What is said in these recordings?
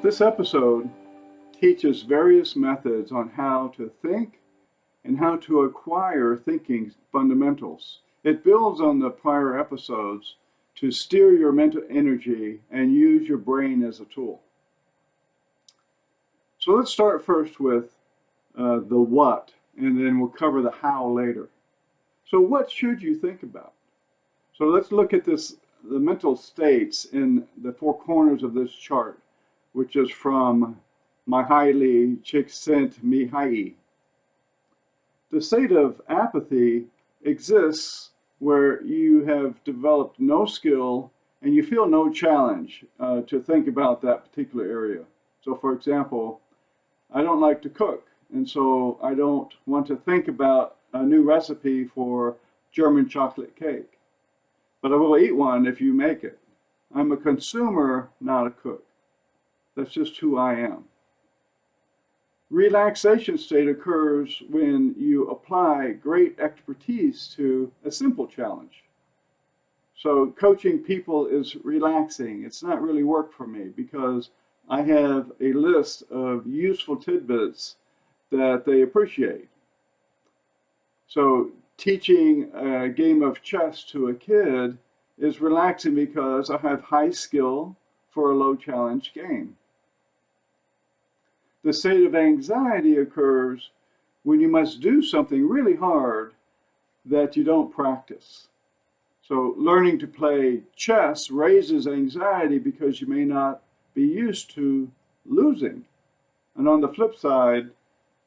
This episode teaches various methods on how to think and how to acquire thinking fundamentals. It builds on the prior episodes to steer your mental energy and use your brain as a tool. So let's start first with the what, and then we'll cover the how later. So what should you think about? So let's look at the mental states in the four corners of this chart, which is from Mihaly Csikszentmihalyi. The state of apathy exists where you have developed no skill and you feel no challenge to think about that particular area. So for example, I don't like to cook, and so I don't want to think about a new recipe for German chocolate cake. But I will eat one if you make it. I'm a consumer, not a cook. That's just who I am. Relaxation state occurs when you apply great expertise to a simple challenge. So coaching people is relaxing. It's not really work for me because I have a list of useful tidbits that they appreciate. So teaching a game of chess to a kid is relaxing because I have high skill for a low challenge game. The state of anxiety occurs when you must do something really hard that you don't practice. So learning to play chess raises anxiety because you may not be used to losing. And on the flip side,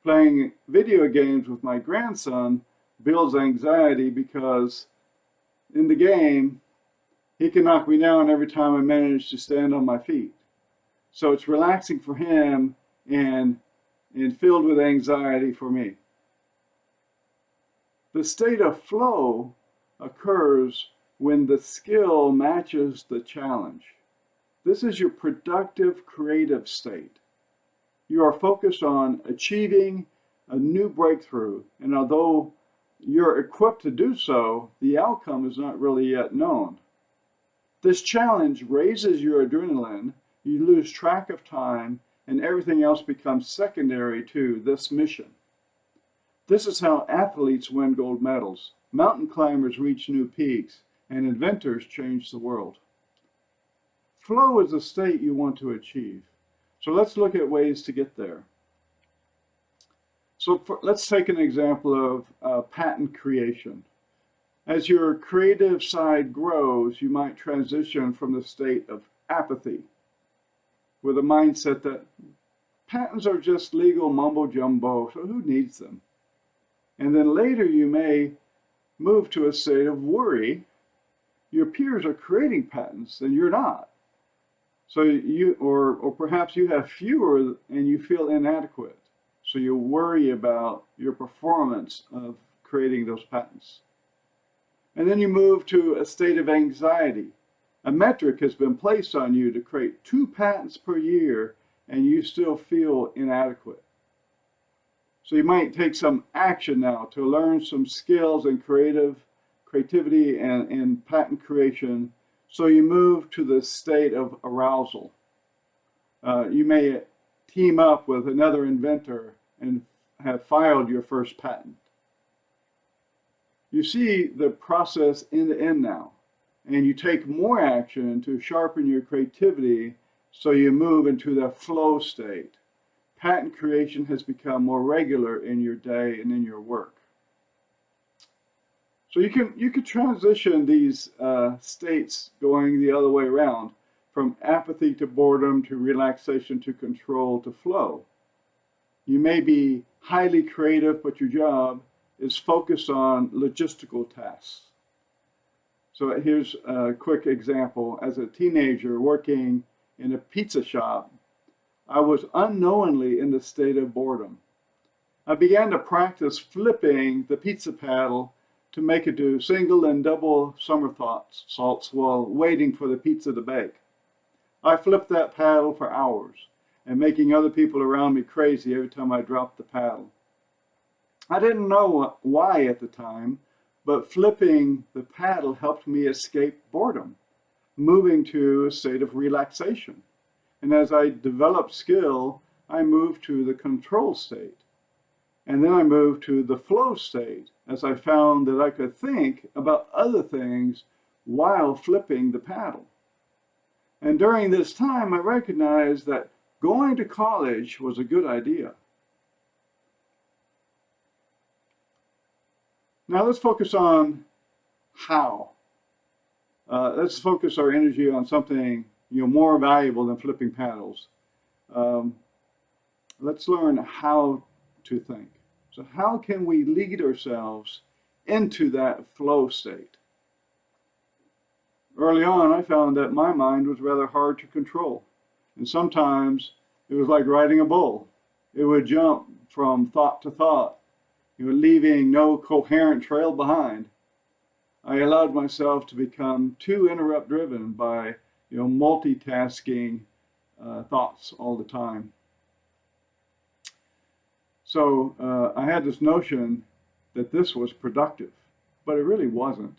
playing video games with my grandson builds anxiety because in the game, he can knock me down every time I manage to stand on my feet. So it's relaxing for him and filled with anxiety for me. The state of flow occurs when the skill matches the challenge. This is your productive, creative state. You are focused on achieving a new breakthrough, and although you're equipped to do so, the outcome is not really yet known. This challenge raises your adrenaline, you lose track of time, and everything else becomes secondary to this mission. This is how athletes win gold medals, mountain climbers reach new peaks, and inventors change the world. Flow is the state you want to achieve. So let's look at ways to get there. So let's take an example of patent creation. As your creative side grows, you might transition from the state of apathy with a mindset that patents are just legal mumbo jumbo, so who needs them? And then later you may move to a state of worry. Your peers are creating patents and you're not. So or perhaps you have fewer and you feel inadequate. So you worry about your performance of creating those patents. And then you move to a state of anxiety. A metric has been placed on you to create 2 patents per year, and you still feel inadequate. So you might take some action now to learn some skills in creativity and patent creation. So you move to the state of arousal. You may team up with another inventor and have filed your first patent. You see the process end to end now. And you take more action to sharpen your creativity, so you move into the flow state. Patent creation has become more regular in your day and in your work. So you can transition these states going the other way around, from apathy to boredom to relaxation to control to flow. You may be highly creative, but your job is focused on logistical tasks. So here's a quick example. As a teenager working in a pizza shop, I was unknowingly in the state of boredom. I began to practice flipping the pizza paddle to make it do single and double somersaults while waiting for the pizza to bake. I flipped that paddle for hours and making other people around me crazy every time I dropped the paddle. I didn't know why at the time, but flipping the paddle helped me escape boredom, moving to a state of relaxation. And as I developed skill, I moved to the control state. And then I moved to the flow state as I found that I could think about other things while flipping the paddle. And during this time, I recognized that going to college was a good idea. Now let's focus on how. Let's focus our energy on something more valuable than flipping paddles. Let's learn how to think. So how can we lead ourselves into that flow state? Early on, I found that my mind was rather hard to control. And sometimes it was like riding a bull. It would jump from thought to thought, leaving no coherent trail behind. I allowed myself to become too interrupt-driven by multitasking thoughts all the time. So I had this notion that this was productive, but it really wasn't.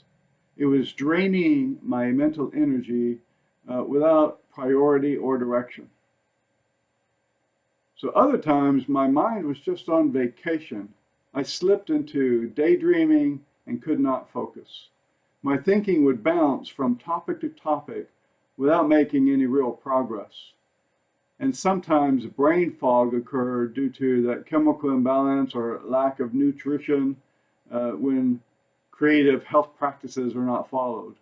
It was draining my mental energy without priority or direction. So other times my mind was just on vacation. I slipped into daydreaming and could not focus. My thinking would bounce from topic to topic without making any real progress. And sometimes brain fog occurred due to that chemical imbalance or lack of nutrition when creative health practices are not followed.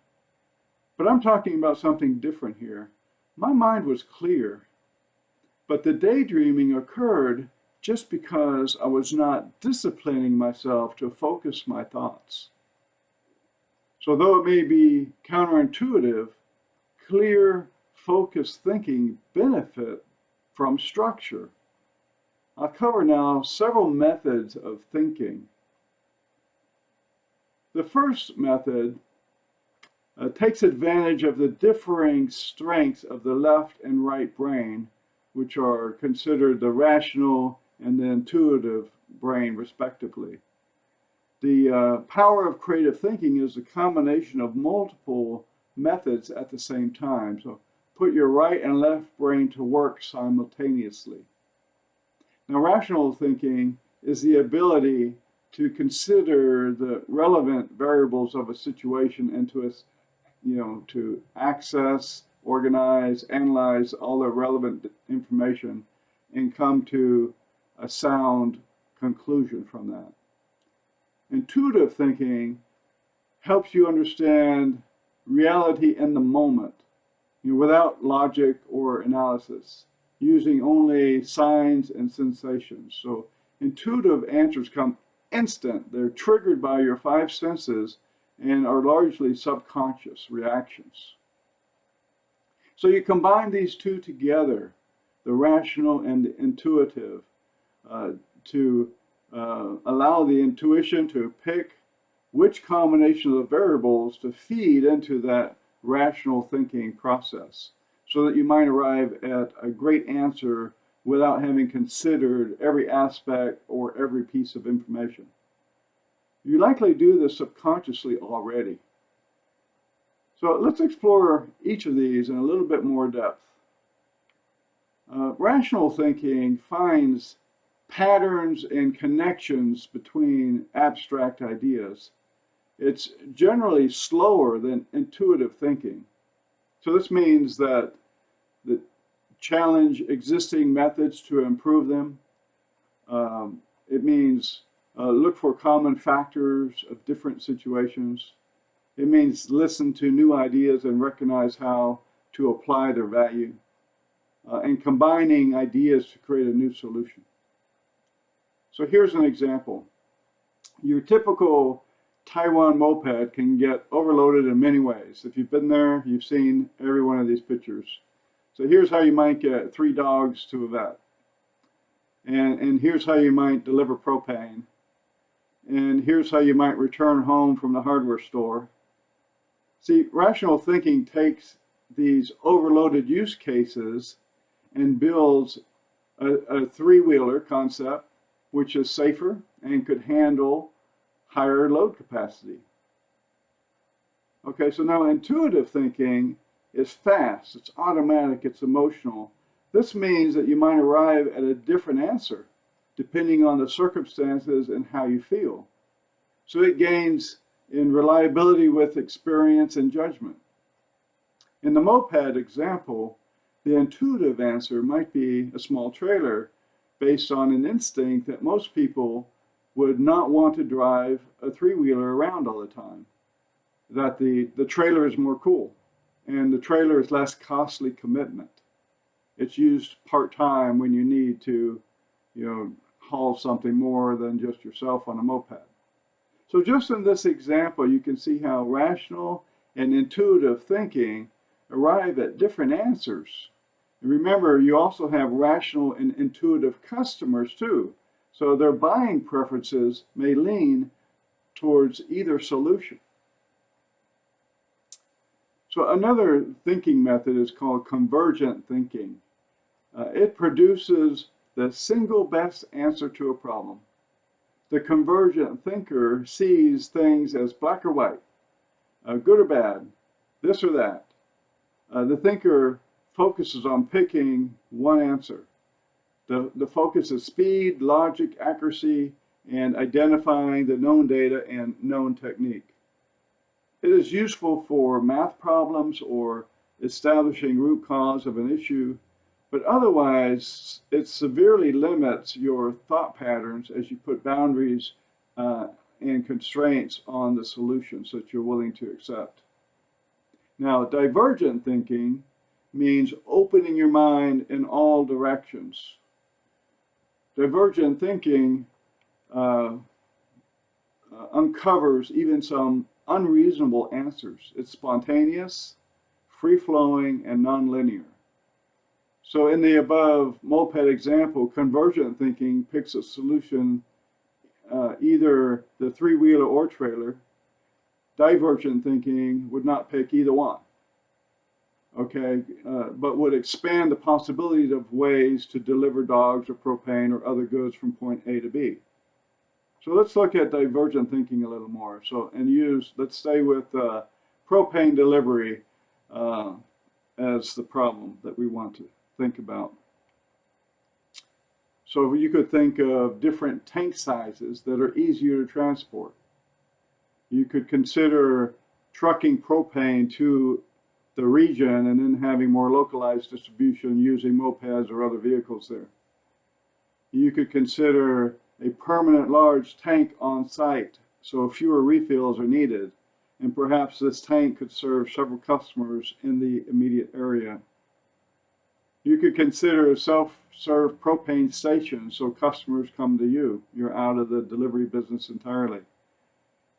But I'm talking about something different here. My mind was clear, but the daydreaming occurred just because I was not disciplining myself to focus my thoughts. So though it may be counterintuitive, clear, focused thinking benefit from structure. I'll cover now several methods of thinking. The first method takes advantage of the differing strengths of the left and right brain, which are considered the rational and the intuitive brain, respectively. The power of creative thinking is a combination of multiple methods at the same time. So put your right and left brain to work simultaneously. Now, rational thinking is the ability to consider the relevant variables of a situation and to access, organize, analyze all the relevant information and come to a sound conclusion from that. Intuitive thinking helps you understand reality in the moment, without logic or analysis, using only signs and sensations. So intuitive answers come instant. They're triggered by your five senses and are largely subconscious reactions. So you combine these two together, the rational and the intuitive, to allow the intuition to pick which combination of the variables to feed into that rational thinking process, so that you might arrive at a great answer without having considered every aspect or every piece of information. You likely do this subconsciously already. So let's explore each of these in a little bit more depth. Rational thinking finds patterns and connections between abstract ideas. It's generally slower than intuitive thinking. So this means that challenge existing methods to improve them. It means look for common factors of different situations. It means listen to new ideas and recognize how to apply their value. And combining ideas to create a new solution. So here's an example. Your typical Taiwan moped can get overloaded in many ways. If you've been there, you've seen every one of these pictures. So here's how you might get 3 dogs to a vet. And here's how you might deliver propane. And here's how you might return home from the hardware store. See, rational thinking takes these overloaded use cases and builds a three-wheeler concept, which is safer and could handle higher load capacity. Okay, so now intuitive thinking is fast, it's automatic, it's emotional, This means that you might arrive at a different answer depending on the circumstances and how you feel. So it gains in reliability with experience and judgment. In the moped example, the intuitive answer might be a small trailer based on an instinct that most people would not want to drive a three-wheeler around all the time. That the trailer is more cool, and the trailer is less costly commitment. It's used part-time when you need to, haul something more than just yourself on a moped. So just in this example, you can see how rational and intuitive thinking arrive at different answers. And remember, you also have rational and intuitive customers too. So their buying preferences may lean towards either solution. So another thinking method is called convergent thinking. It produces the single best answer to a problem. The convergent thinker sees things as black or white, good or bad, this or that. The thinker focuses on picking one answer. The focus is speed, logic, accuracy, and identifying the known data and known technique. It is useful for math problems or establishing root cause of an issue, but otherwise it severely limits your thought patterns as you put boundaries and constraints on the solutions that you're willing to accept. Now, divergent thinking means opening your mind in all directions. Divergent thinking uncovers even some unreasonable answers. It's spontaneous, free-flowing, and nonlinear. So in the above moped example, convergent thinking picks a solution, either the three-wheeler or trailer. Divergent thinking would not pick either one, okay, but would expand the possibilities of ways to deliver dogs or propane or other goods from point A to B. So let's look at divergent thinking a little more. Let's stay with propane delivery as the problem that we want to think about. So you could think of different tank sizes that are easier to transport. You could consider trucking propane to the region and then having more localized distribution using mopeds or other vehicles there. You could consider a permanent large tank on site, so fewer refills are needed, and perhaps this tank could serve several customers in the immediate area. You could consider a self-serve propane station, so customers come to you. You're out of the delivery business entirely.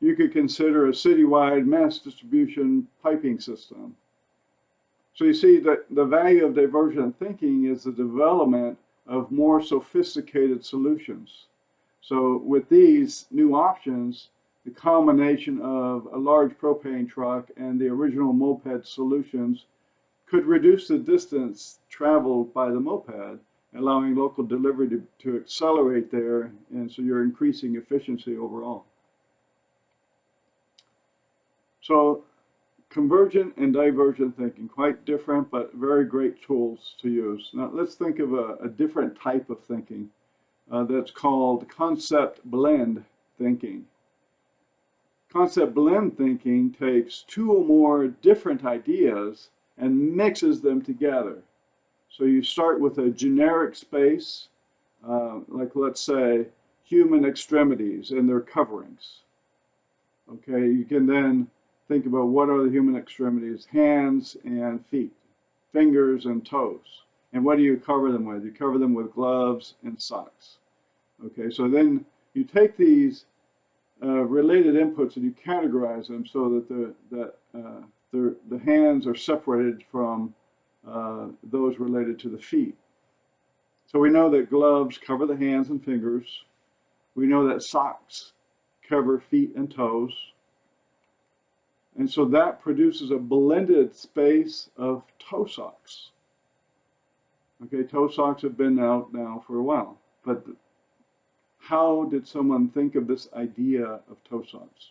You could consider a citywide mass distribution piping system. So you see that the value of divergent thinking is the development of more sophisticated solutions. So with these new options, the combination of a large propane truck and the original moped solutions could reduce the distance traveled by the moped, allowing local delivery to accelerate there, and so you're increasing efficiency overall. So convergent and divergent thinking, quite different, but very great tools to use. Now let's think of a different type of thinking that's called concept blend thinking. Concept blend thinking takes two or more different ideas and mixes them together. So you start with a generic space, like let's say human extremities and their coverings. Okay, you can then think about what are the human extremities: hands and feet, fingers and toes. And what do you cover them with? You cover them with gloves and socks. Okay, so then you take these related inputs and you categorize them so that the hands are separated from those related to the feet. So we know that gloves cover the hands and fingers. We know that socks cover feet and toes. And so that produces a blended space of toe socks. Okay, toe socks have been out now for a while, but how did someone think of this idea of toe socks?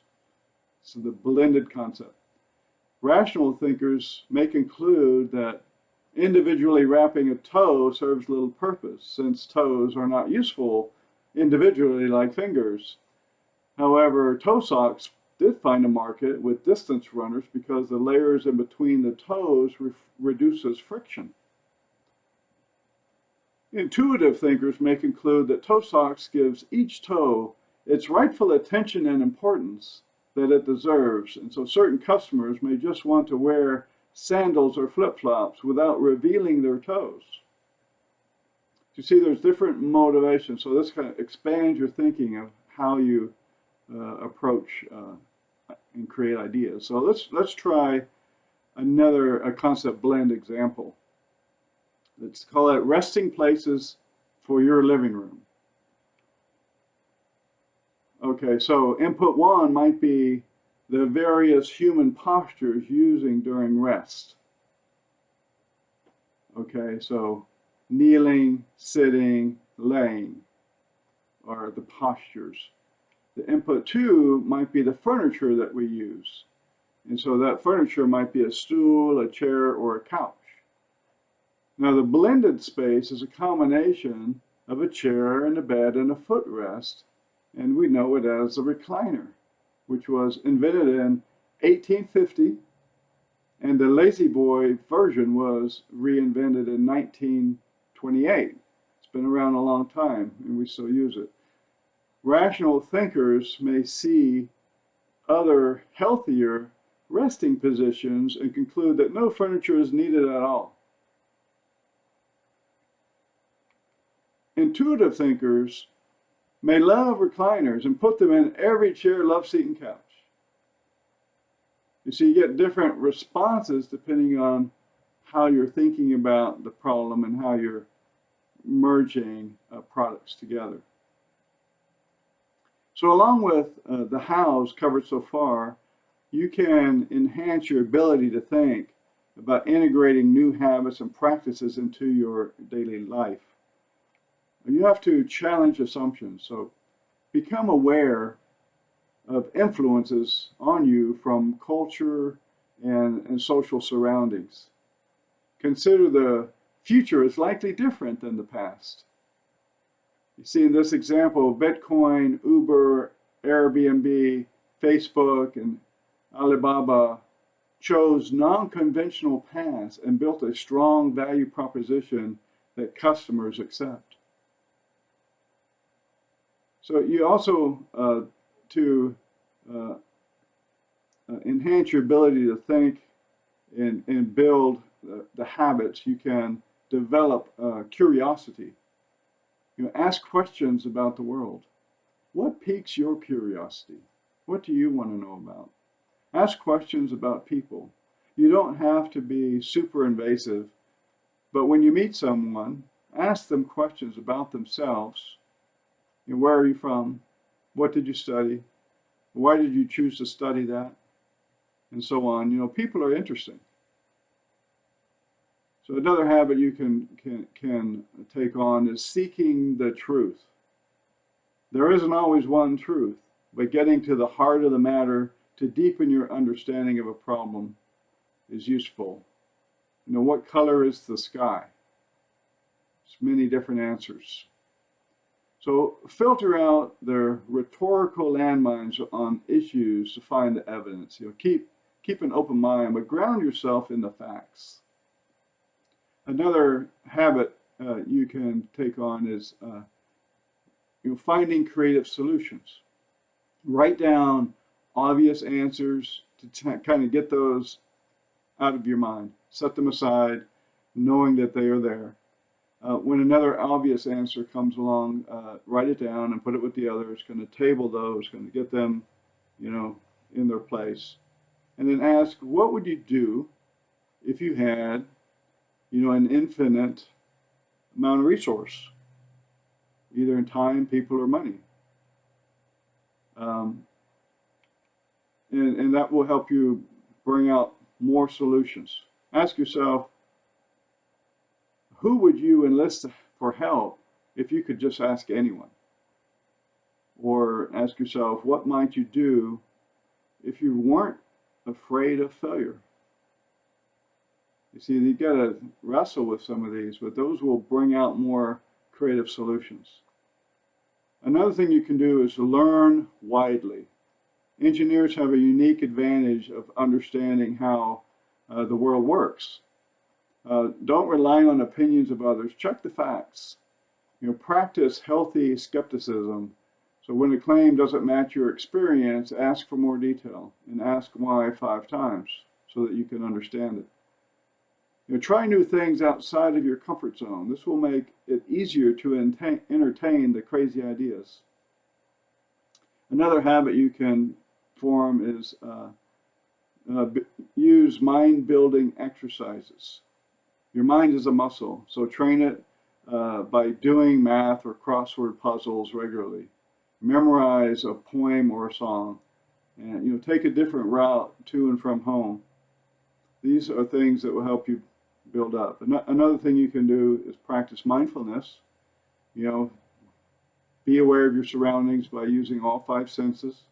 So the blended concept. Rational thinkers may conclude that individually wrapping a toe serves little purpose, since toes are not useful individually like fingers. However, toe socks did find a market with distance runners because the layers in between the toes reduces friction. Intuitive thinkers may conclude that toe socks gives each toe its rightful attention and importance that it deserves, and so certain customers may just want to wear sandals or flip-flops without revealing their toes. You see, there's different motivations, so this kind of expands your thinking of how you approach and create ideas. So let's try another concept blend example. Let's call it resting places for your living room. Okay, so input one might be the various human postures using during rest. Okay, so kneeling, sitting, laying are the postures. The input two might be the furniture that we use. And so that furniture might be a stool, a chair, or a couch. Now the blended space is a combination of a chair and a bed and a footrest, and we know it as a recliner, which was invented in 1850, and the Lazy Boy version was reinvented in 1928. It's been around a long time, and we still use it. Rational thinkers may see other healthier resting positions and conclude that no furniture is needed at all. Intuitive thinkers may love recliners and put them in every chair, love seat, and couch. You see, you get different responses depending on how you're thinking about the problem and how you're merging products together. So along with the hows covered so far, you can enhance your ability to think about integrating new habits and practices into your daily life. You have to challenge assumptions, so become aware of influences on you from culture and social surroundings. Consider the future is likely different than the past. You see in this example, Bitcoin, Uber, Airbnb, Facebook, and Alibaba chose non-conventional paths and built a strong value proposition that customers accept. So you also, to enhance your ability to think and build the habits, you can develop curiosity. You know, ask questions about the world. What piques your curiosity? What do you want to know about? Ask questions about people. You don't have to be super invasive, but when you meet someone, ask them questions about themselves. You know, where are you from? What did you study? Why did you choose to study that? And so on. You know, people are interesting. So another habit you can take on is seeking the truth. There isn't always one truth, but getting to the heart of the matter to deepen your understanding of a problem is useful. You know, what color is the sky? There's many different answers. So filter out the rhetorical landmines on issues to find the evidence. You know, keep an open mind, but ground yourself in the facts. Another habit you can take on is finding creative solutions. Write down obvious answers to kind of get those out of your mind. Set them aside, knowing that they are there. When another obvious answer comes along, write it down and put it with the others. Kind of table those, kind of get them, in their place, and then ask, what would you do if you had an infinite amount of resource, either in time, people, or money. And that will help you bring out more solutions. Ask yourself, who would you enlist for help if you could just ask anyone? Or ask yourself, what might you do if you weren't afraid of failure? You see, you got to wrestle with some of these, but those will bring out more creative solutions. Another thing you can do is learn widely. Engineers have a unique advantage of understanding how the world works. Don't rely on opinions of others. Check the facts. Practice healthy skepticism. So when a claim doesn't match your experience, ask for more detail and ask why 5 times so that you can understand it. Try new things outside of your comfort zone. This will make it easier to entertain the crazy ideas. Another habit you can form is use mind-building exercises. Your mind is a muscle, so train it by doing math or crossword puzzles regularly. Memorize a poem or a song, and take a different route to and from home. These are things that will help you build up. Another thing you can do is practice mindfulness. Be aware of your surroundings by using all 5 senses.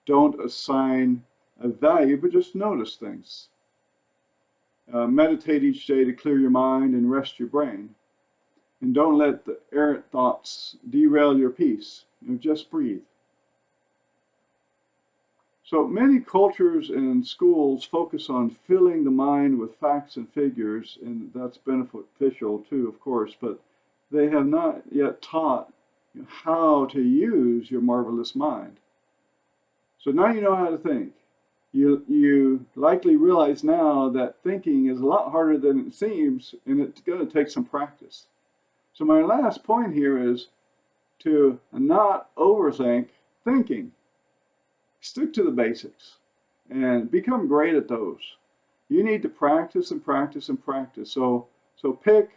Don't assign a value, but just notice things. Meditate each day to clear your mind and rest your brain. And don't let the errant thoughts derail your peace. Just breathe. So many cultures and schools focus on filling the mind with facts and figures, and that's beneficial too, of course, but they have not yet taught how to use your marvelous mind. So now you know how to think. You likely realize now that thinking is a lot harder than it seems, and it's going to take some practice. So my last point here is to not overthink thinking. Stick to the basics and become great at those. You need to practice and practice and practice. So pick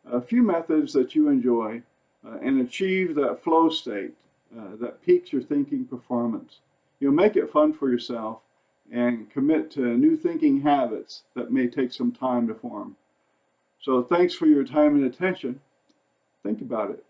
a few methods that you enjoy and achieve that flow state that peaks your thinking performance. Make it fun for yourself and commit to new thinking habits that may take some time to form. So thanks for your time and attention. Think about it.